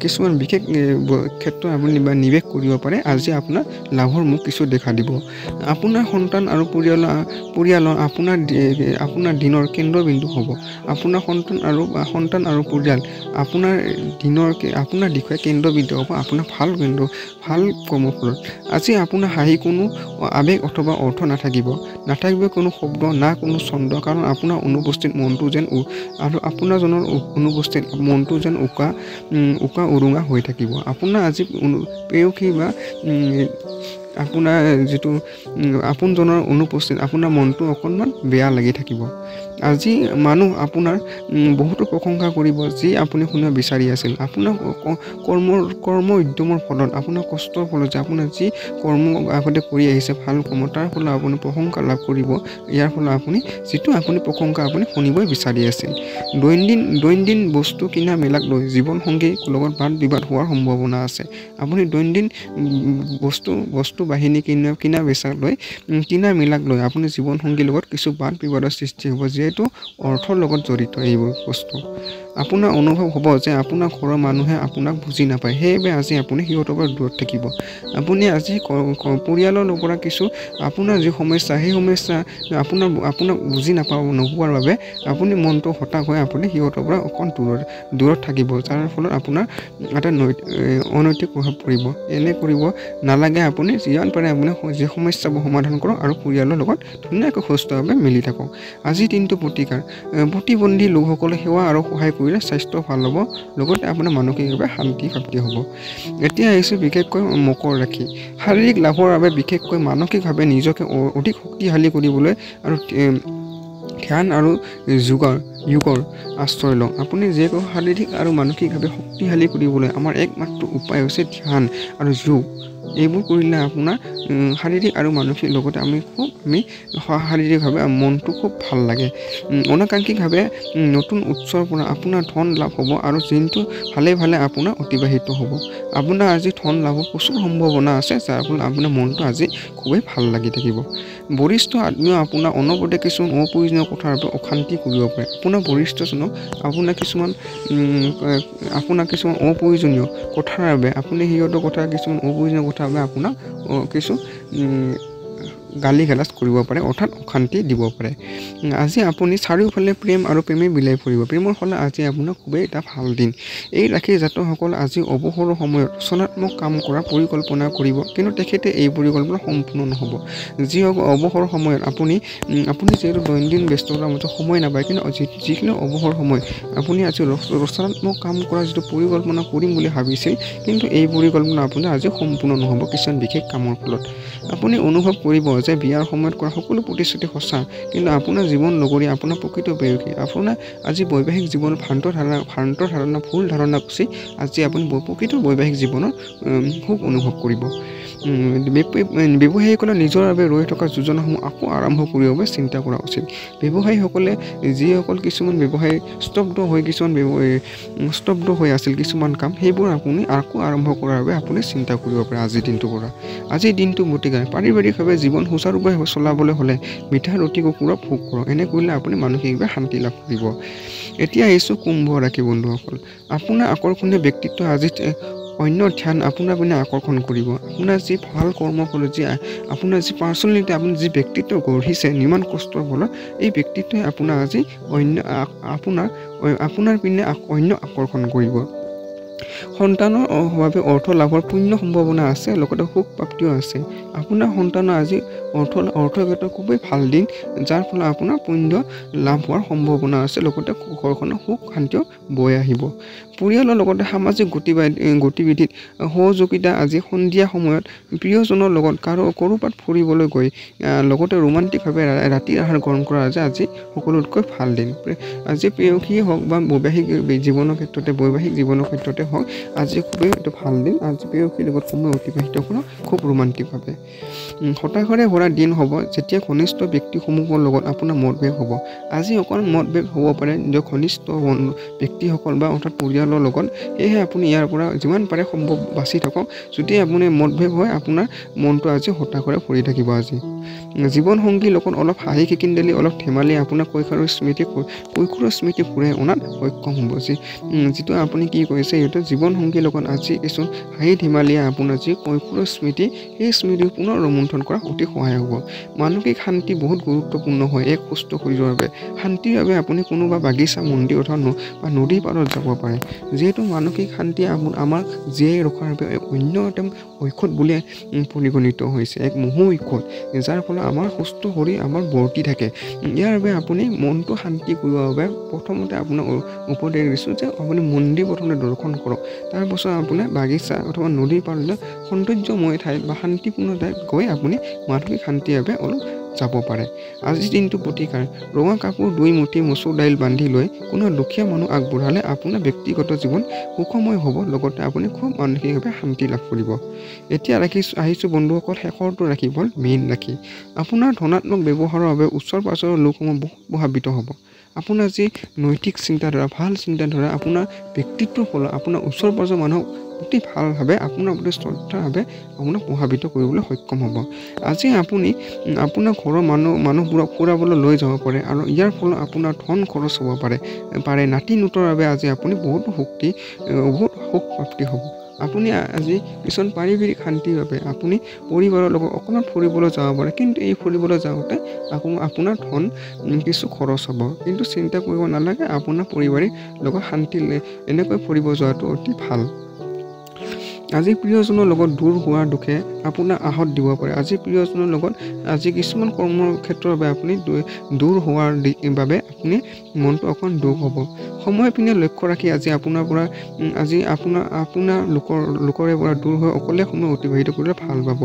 কিছুমান বিশেষ ক্ষেত্ৰত আপুনি নিৱেশ কৰিব পাৰে। আজি আপোনাৰ লাভৰ মুখ কিছু দেখা দিব। আপোনাৰ সন্তান আৰু পৰিয়ালৰ আপোনাৰ দিনৰ কেন্দ্ৰবিন্দু হ'ব। আপোনাৰ সন্তান আৰু পৰিয়াল আপোনাৰ দিশে কেন্দ্ৰবিন্দু হ'ব আপোনাৰ ভাল কৰ্মফলত। আজি আপোনাৰ হাঁহি কোনো আৱেগ অথবা অৰ্থ নাথাকিব কোনো শব্দ না কোনো ছন্দ, কাৰণ আপোনাৰ অনুপস্থিত মনটো যেন উকা উৰুঙা হৈ থাকিব। আপোনাৰ আজি প্ৰেয়সী বা আপোনাৰ যিটো আপোনজনৰ অনুপস্থিত আপোনাৰ মনটো অকণমান বেয়া লাগি থাকিব। আজি মানুহ আপোনাৰ বহুতো প্ৰশংসা কৰিব যি আপুনি শুনিব বিচাৰি আছিল। আপোনাৰ কৰ্ম উদ্যমৰ ফলত, আপোনাৰ কষ্টৰ ফলত, যে আপোনাৰ যি কৰ্ম আগতে কৰি আহিছে ভাল কৰ্ম, তাৰ ফলত আপুনি প্ৰশংসা লাভ কৰিব। ইয়াৰ ফলত আপুনি প্ৰশংসা শুনিবই বিচাৰি আছিল। দৈনন্দিন বস্তু কিনা মেলাক লৈ জীৱনসংগীৰ লগত বাদ বিবাদ হোৱাৰ সম্ভাৱনা আছে। আপুনি দৈনন্দিন বস্তু বাহিনী কিনা মেলাক লৈ আপুনি জীৱনসংগীৰ লগত কিছু বাদ বিবাদৰ সৃষ্টি হ'ব, যিহেতু অৰ্থৰ লগত জড়িত এইবোৰ বস্তু। আপোনাৰ অনুভৱ হ'ব যে আপোনাৰ ঘৰৰ মানুহে আপোনাক বুজি নাপায়, সেইবাবে আজি আপুনি সিহঁতৰ পৰা দূৰত থাকিব। আপুনি আজি পৰিয়ালৰ পৰা কিছু আপোনাৰ যি সমস্যা, সেই সমস্যা আপোনাক বুজি নোপোৱাৰ বাবে আপুনি মনটো হতাশ হৈ আপুনি সিহঁতৰ পৰা অকণ দূৰত থাকিব, যাৰ ফলত আপোনাৰ এটা অনৈতিক প্ৰভাৱ পৰিব। এনে কৰিব নালাগে। আপুনি যিমান পাৰে আপুনি যি সমস্যাবোৰ সমাধান কৰক আৰু পৰিয়ালৰ লগত ধুনীয়াকৈ সুস্থভাৱে মিলি থাকক। আজিৰ দিনটো প্ৰতিকাৰ, প্ৰতিবন্ধী লোকসকলে সেৱা আৰু সহায় কৰিলে স্বাস্থ্য ভাল হ'ব, লগতে আপোনাৰ মানসিকভাৱে শান্তি প্ৰাপ্তি হ'ব। এতিয়া আহিছোঁ বিশেষকৈ মকৰ ৰাশি। শাৰীৰিক লাভৰ বাবে বিশেষকৈ মানসিকভাৱে নিজকে অধিক শক্তিশালী কৰিবলৈ আৰু ধ্যান আৰু যোগৰ আশ্ৰয় লওক। আপুনি যিহেতু শাৰীৰিক আৰু মানসিকভাৱে শক্তিশালী কৰিবলৈ আমাৰ একমাত্ৰ উপায় হৈছে ধ্যান আৰু যোগ। এইবোৰ কৰিলে আপোনাৰ শাৰীৰিক আৰু মানসিক লগতে শাৰীৰিকভাৱে মনটো খুব ভাল লাগে। অনাকাংক্ষিকভাৱে নতুন উৎসৰ পৰা আপোনাৰ ধন লাভ হ'ব আৰু দিনটো ভালে আপোনাৰ অতিবাহিত হ'ব। আপোনাৰ আজি ধন লাভৰ প্ৰচুৰ সম্ভাৱনা আছে, যাৰ ফলত আপোনাৰ মনটো আজি খুবেই ভাল লাগি থাকিব। বৰিষ্ঠ আত্মীয় আপোনাৰ অনবৰতে কিছুমান অপ্ৰয়োজনীয় কথাৰ বাবে অশান্তি কৰিব পাৰে। আপোনাৰ বৰিষ্ঠজনক আপোনাৰ কিছুমান অপ্ৰয়োজনীয় কথাৰ বাবে আপোনাক গালি গালাজ কৰিব পাৰে, অৰ্থাৎ অশান্তি দিব পাৰে। আজি আপুনি চাৰিওফালে প্ৰেম আৰু প্ৰেমে বিলাই ফুৰিব। প্ৰেমৰ ফলত আজি আপোনাৰ খুবেই এটা ভাল দিন। এই ৰাশিৰ জাতকসকল আজি অৱসৰৰ সময়ত ৰচনাত্মক কাম কৰা পৰিকল্পনা কৰিব, কিন্তু তেখেতে এই পৰিকল্পনা সম্পূৰ্ণ নহ'ব। যি অৱসৰ সময়ত আপুনি যিহেতু দৈনন্দিন ব্যস্ততাৰ মাজত সময় নাপায়, কিন্তু যিখিনি অৱসৰ সময় আপুনি আজি ৰচনাত্মক কাম কৰা যিটো পৰিকল্পনা কৰিম বুলি ভাবিছিল, কিন্তু এই পৰিকল্পনা আপুনি আজি সম্পূৰ্ণ নহ'ব কিছুমান বিশেষ কামৰ ফলত। আপুনি অনুভৱ কৰিব যে বিয়াৰ সময়ত কৰা সকলো প্ৰতিশ্ৰুতি সঁচা, কিন্তু আপোনাৰ জীৱন নগৰী আপোনাৰ প্ৰকৃত প্ৰেয়সী। আপোনাৰ আজি বৈবাহিক জীৱন ভ্ৰান্ত ধাৰণা ভুল ধাৰণা কৰি আজি আপুনি প্ৰকৃত বৈবাহিক জীৱনৰ সুখ অনুভৱ কৰিব। ব্যৱসায়ীসকলে নিজৰ বাবে ৰৈ থকা যোজনাসমূহ আকৌ আৰম্ভ কৰিবৰ বাবে চিন্তা কৰা উচিত। ব্যৱসায়ীসকলে যিসকল কিছুমান ব্যৱসায়ী স্তব্ধ হৈ আছিল কিছুমান কাম, সেইবোৰ আপুনি আকৌ আৰম্ভ কৰাৰ বাবে আপুনি চিন্তা কৰিব পাৰে আজিৰ দিনটোৰ পৰা। আজিৰ দিনটো গতিকে পাৰিবাৰিকভাৱে জীৱন সুচাৰুৰূপে চলাবলৈ হ'লে মিঠা ৰুটি কুকুৰা ভোগ কৰক। এনে কৰিলে আপুনি মানসিকভাৱে শান্তি লাভ কৰিব। এতিয়া আহিছোঁ কুম্ভ ৰাশি বন্ধুসকল। আপোনাৰ আকৰ্ষণীয় ব্যক্তিত্ব আজি অন্য ধ্যান আপোনাৰ পিনে আকৰ্ষণ কৰিব। আপোনাৰ যি ভাল কৰ্মৰ ফলত আপোনাৰ যি পাৰ্চনেলিটি, আপুনি যি ব্যক্তিত্ব গঢ়িছে নিৰ্মাণ কষ্টৰ ফলত, এই ব্যক্তিত্বই আপোনাৰ আজি আপোনাৰ পিনে অন্য আকৰ্ষণ কৰিব। সন্তানৰ বাবে অৰ্থ লাভৰ পূৰ্ণ সম্ভাৱনা আছে, লগতে সুখ প্ৰাপ্তিও আছে। আপোনাৰ সন্তানৰ আজি অৰ্থগত খুবেই ভাল দিন, যাৰ ফলত আপোনাৰ পুণ্য লাভ হোৱাৰ সম্ভাৱনা আছে, লগতে ঘৰখনৰ সুখ শান্তিও বৈ আহিব। পৰিয়ালৰ লগতে সামাজিক গতিবিধিত সহযোগিতা আজি সন্ধিয়া সময়ত প্ৰিয়জনৰ লগত ক'ৰবাত ফুৰিবলৈ গৈ লগতে ৰোমান্টিকভাৱে ৰাতিৰ আহাৰ গ্ৰহণ কৰা আজি সকলোতকৈ ভাল দিন। আজি প্ৰেয়সীয়ে হওক বা বৈবাহিক জীৱনৰ ক্ষেত্ৰতে হওক, আজি খুবেই এইটো ভাল দিন। আজি প্ৰেয়সীৰ লগত সময় অতিবাহিত কৰক খুব ৰোমান্টিকভাৱে। হতাশাৰে ভৰা দিন হ'ব, যেতিয়া ঘনিষ্ঠ ব্যক্তিসমূহৰ লগত আপোনাৰ মতভেদ হ'ব। আজি অকণ মতভেদ হ'ব পাৰে নিজৰ ঘনিষ্ঠ ব্যক্তিসকল বা অৰ্থাৎ পৰিয়ালৰ লগত, সেয়েহে আপুনি ইয়াৰ পৰা যিমান পাৰে সম্ভৱ বাচি থাকক। যদি আপুনি মতভেদ হয়, আপোনাৰ মনটো আজি হতাশাৰে ভৰি থাকিব। আজি জীৱনসংগীৰ লগত অলপ হাঁহি খিকিন্দালি, অলপ ধেমালি আপোনাৰ কৈশোৰৰ স্মৃতি ঘূৰাই অনাত সক্ষম হ'ব। যিটো আপুনি কি কৰিছে, সেইটো জীৱনসংগীৰ লগত আজি কিছু হাঁহি ধেমালিয়ে আপোনাৰ যি কৈশোৰৰ স্মৃতি, সেই স্মৃতি পুনৰ ৰোমন্থন কৰা অতি সহায় হ'ব। মানসিক শান্তি বহুত গুৰুত্বপূৰ্ণ হয় এক সুস্থ শৰীৰৰ বাবে। শান্তিৰ বাবে আপুনি কোনোবা বাগিচা, মন্দিৰ অথবা বা নদীৰ পাৰত যাব পাৰে। যিহেতু মানসিক শান্তি আমাক জীয়াই ৰখাৰ বাবে অন্যতম ঔষধ বুলি পৰিগণিত হৈছে, এক মহা ঔষধ, যাৰ ফলত আমাৰ সুস্থ শৰীৰ আমাৰ বৰ্তি থাকে। ইয়াৰ বাবে আপুনি মনটো শান্তি কৰিবৰ বাবে প্ৰথমতে আপোনাক উপদেশ দিছোঁ যে আপুনি মন্দিৰ প্ৰথমতে দৰ্শন কৰক। তাৰপাছত আপোনাৰ বাগিচা অথবা নদীৰ পাৰত সৌন্দৰ্যময় ঠাইত বা শান্তিপূৰ্ণ ঠাইত গৈ আপুনি মানসিক শান্তিৰ বাবে অলপ যাব পাৰে। আজিৰ দিনটো প্ৰতিকাৰ ৰঙা কাপোৰ 2 মুঠি মচুৰ দাইল বান্ধি লৈ কোনো দুখীয়া মানুহ আগবঢ়ালে আপোনাৰ ব্যক্তিগত জীৱন সুখময় হ'ব, লগতে আপুনি খুব মানসিকভাৱে শান্তি লাভ কৰিব। এতিয়া আহিছোঁ বন্ধুসকল শেষৰটো ৰাশিফল মীন ৰাশি। আপোনাৰ ধনাত্মক ব্যৱহাৰৰ বাবে ওচৰ পাজৰৰ লোকসমূহ বহুত প্ৰভাৱিত হ'ব। আপোনাৰ যি নৈতিক চিন্তাধাৰা, ভাল চিন্তাধাৰা, আপোনাৰ ব্যক্তিত্বৰ ফলত আপোনাৰ ওচৰ পাজৰৰ মানুহক অতি ভালভাৱে আপোনাৰ প্ৰতি শ্ৰদ্ধাভাৱে আপোনাক প্ৰভাৱিত কৰিবলৈ সক্ষম হ'ব। আজি আপুনি আপোনাৰ ঘৰৰ মানুহবোৰক ফুৰাবলৈ লৈ যাব পাৰে, আৰু ইয়াৰ ফলত আপোনাৰ ধন খৰচ হ'ব পাৰে। নাতি নোটৰ বাবে আজি আপুনি বহুত সুখ প্ৰাপ্তি হ'ব। আপুনি আজি কিছুমান পাৰিবাৰিক শান্তিৰ বাবে আপুনি পৰিবাৰৰ লগত অকণমান ফুৰিবলৈ যাব পাৰে, কিন্তু এই ফুৰিবলৈ যাওঁতে আপোনাৰ ধন কিছু খৰচ হ'ব, কিন্তু চিন্তা কৰিব নালাগে। আপোনাৰ পৰিবাৰৰ লগত শান্তি এনেকৈ ফুৰিব যোৱাটো অতি ভাল। আজি প্ৰিয়জনৰ লগত দূৰ হোৱাৰ দুখে আপোনাক আঘাত দিব পাৰে। আজি প্ৰিয়জনৰ লগত আজি কিছুমান কৰ্মৰ ক্ষেত্ৰৰ বাবে আপুনি দূৰ হোৱাৰ বাবে আপুনি মনটো অকণ দুখ হ'ব। সময় পিনে লক্ষ্য ৰাখি আজি আপোনাৰ লোকৰে পৰা দূৰ হৈ অকলে সময় অতিবাহিত কৰিলে ভাল পাব।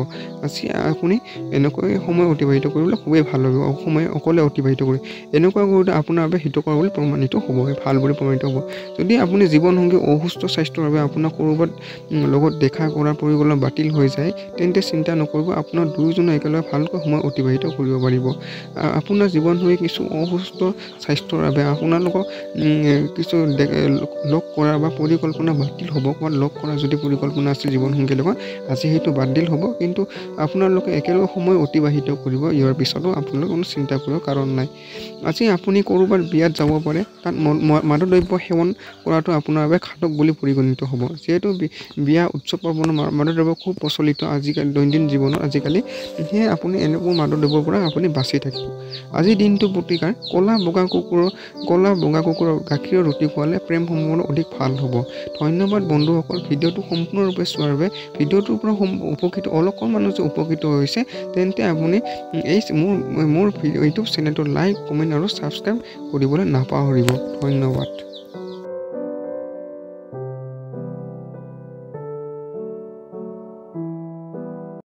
আজি আপুনি এনেকৈ সময় অতিবাহিত কৰিবলৈ খুবেই ভাল হ'ব। সময় অকলে অতিবাহিত কৰি এনেকুৱা কৰোঁতে আপোনাৰ বাবে হিতকৰ বুলি প্ৰমাণিত হ'ব, ভাল বুলি প্ৰমাণিত হ'ব। যদি আপুনি জীৱনসংগী অসুস্থ স্বাস্থ্যৰ বাবে আপোনাৰ ক'ৰবাত লগত দেখা কৰাৰ পৰিকল্পনা বাতিল হৈ যায়, তেন্তে চিন্তা নকৰিব, আপোনাৰ দুয়োজনে একেলগে ভালকৈ সময় অতিবাহিত কৰিব পাৰিব। আপোনাৰ জীৱনসংগী কিছু অসুস্থ স্বাস্থ্যৰ বাবে আপোনালোকক কিছু লগ কৰা বা পৰিকল্পনা বাতিল হ'ব বা লগ কৰা যদি পৰিকল্পনা আছে জীৱনসংগীৰ লগত আজি সেইটো বাতিল হ'ব কিন্তু আপোনালোকে একেলগে সময় অতিবাহিত কৰিব ইয়াৰ পিছতো আপোনালোকে কোনো চিন্তা কৰিব কাৰণ নাই আজি আপুনি ক'ৰবাত বিয়াত যাব পাৰে তাত মাদক দ্ৰব্য সেৱন কৰাটো আপোনাৰ বাবে ঘাতক বুলি পৰিগণিত হ'ব যিহেতু বিয়া উৎসৱ পাৰ্বণ মাদক দ্ৰব্য খুব প্ৰচলিত আজিকালি দৈনন্দিন জীৱনত আজিকালি সেয়ে আপুনি এনেকুৱা মাদক দ্ৰব্যৰ পৰা আপুনি বাচি থাকিব আজিৰ দিনটো প্ৰতিকাৰ ক'লা বগা কুকুৰৰ গাখীৰৰ ৰুটি খোৱালে প্ৰেম সম্পৰ্ক অধিক ভাল হ'ব ধন্যবাদ বন্ধুসকল ভিডিঅ'টো সম্পূৰ্ণৰূপে চোৱাৰ বাবে ভিডিঅ'টোৰ পৰা উপকৃত অলপমান মানুহ যে উপকৃত হৈছে তেন্তে আপুনি এই মোৰ ইউটিউব চেনেলটো লাইক কমেণ্ট আৰু ছাবস্ক্ৰাইব কৰিবলৈ নাপাহৰিব ধন্যবাদ